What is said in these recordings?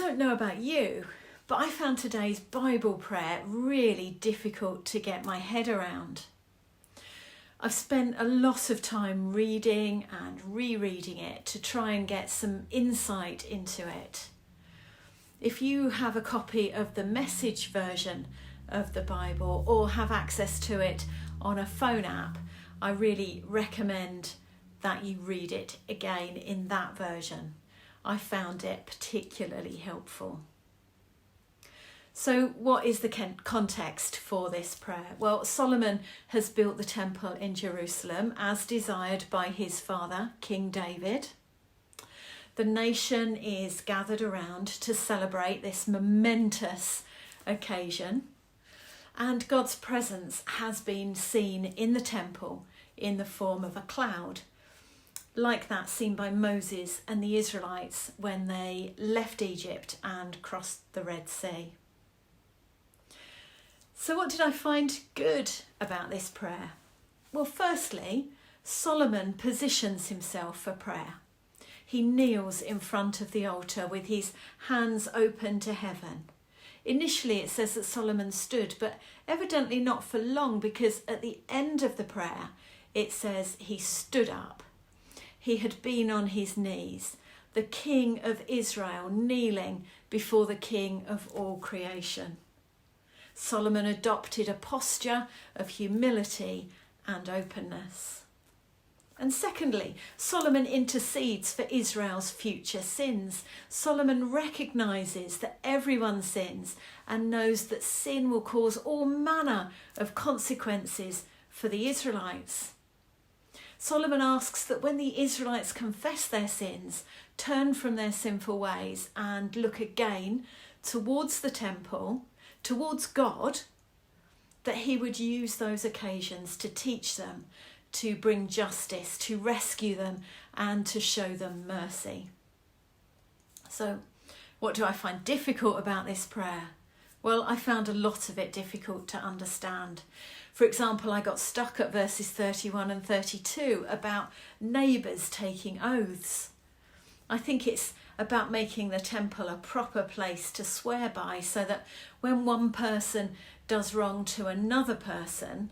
don't know about you, but I found today's Bible prayer really difficult to get my head around. I've spent a lot of time reading and rereading it to try and get some insight into it. If you have a copy of the Message version of the Bible or have access to it on a phone app, I really recommend that you read it again in that version. I found it particularly helpful. So what is the context for this prayer? Well, Solomon has built the temple in Jerusalem as desired by his father, King David. The nation is gathered around to celebrate this momentous occasion, and God's presence has been seen in the temple in the form of a cloud, like that seen by Moses and the Israelites when they left Egypt and crossed the Red Sea. So what did I find good about this prayer? Well, firstly, Solomon positions himself for prayer. He kneels in front of the altar with his hands open to heaven. Initially it says that Solomon stood, but evidently not for long, because at the end of the prayer it says he stood up. He had been on his knees, the King of Israel kneeling before the King of all creation. Solomon adopted a posture of humility and openness. And secondly, Solomon intercedes for Israel's future sins. Solomon recognises that everyone sins and knows that sin will cause all manner of consequences for the Israelites. Solomon asks that when the Israelites confess their sins, turn from their sinful ways and look again towards the temple, towards God, that he would use those occasions to teach them, to bring justice, to rescue them, and to show them mercy. So, what do I find difficult about this prayer? Well, I found a lot of it difficult to understand. For example, I got stuck at verses 31 and 32 about neighbours taking oaths. I think it's about making the temple a proper place to swear by, so that when one person does wrong to another person,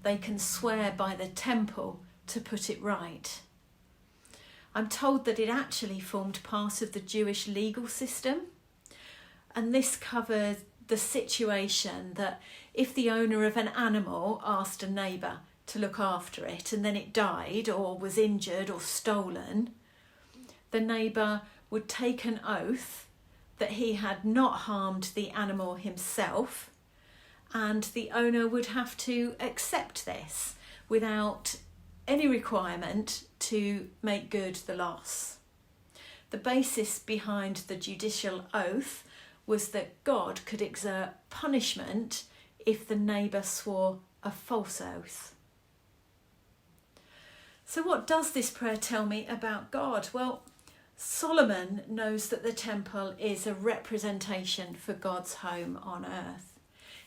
they can swear by the temple to put it right. I'm told that it actually formed part of the Jewish legal system, and this covered the situation that if the owner of an animal asked a neighbour to look after it and then it died or was injured or stolen, the neighbour would take an oath that he had not harmed the animal himself, and the owner would have to accept this without any requirement to make good the loss. The basis behind the judicial oath was that God could exert punishment if the neighbour swore a false oath. So what does this prayer tell me about God? Well, Solomon knows that the temple is a representation for God's home on earth.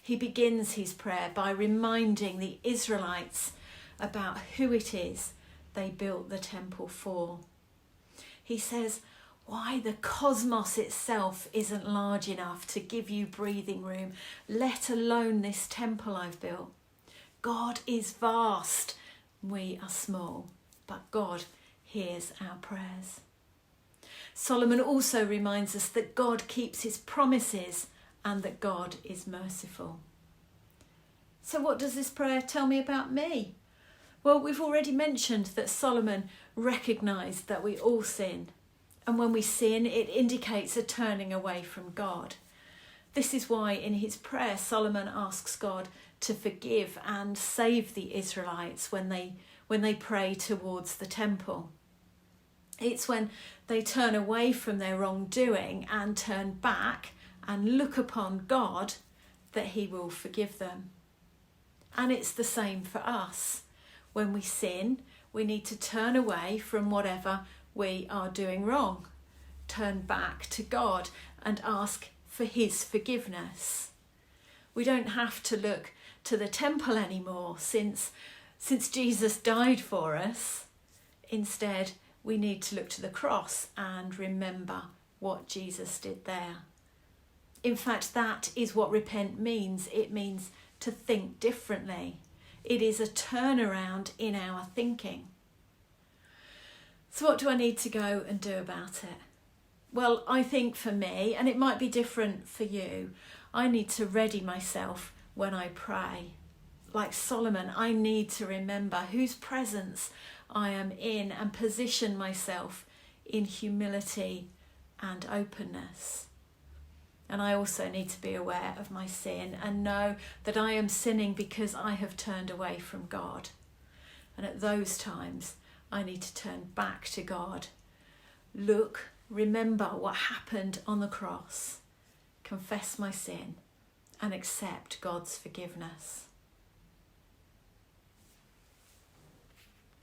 He begins his prayer by reminding the Israelites about who it is they built the temple for. He says, why the cosmos itself isn't large enough to give you breathing room, let alone this temple I've built. God is vast, we are small, but God hears our prayers. Solomon also reminds us that God keeps his promises and that God is merciful. So what does this prayer tell me about me? Well, we've already mentioned that Solomon recognised that we all sin. And when we sin, it indicates a turning away from God. This is why in his prayer, Solomon asks God to forgive and save the Israelites when they pray towards the temple. It's when they turn away from their wrongdoing and turn back and look upon God that he will forgive them. And it's the same for us. When we sin, we need to turn away from whatever we are doing wrong, turn back to God and ask for his forgiveness. We don't have to look to the temple anymore since Jesus died for us. Instead, we need to look to the cross and remember what Jesus did there. In fact, that is what repent means. It means to think differently. It is a turnaround in our thinking. So what do I need to go and do about it? Well, I think for me, and it might be different for you, I need to ready myself when I pray. Like Solomon, I need to remember whose presence I am in and position myself in humility and openness. And I also need to be aware of my sin and know that I am sinning because I have turned away from God. And at those times, I need to turn back to God. Look, remember what happened on the cross, confess my sin, and accept God's forgiveness.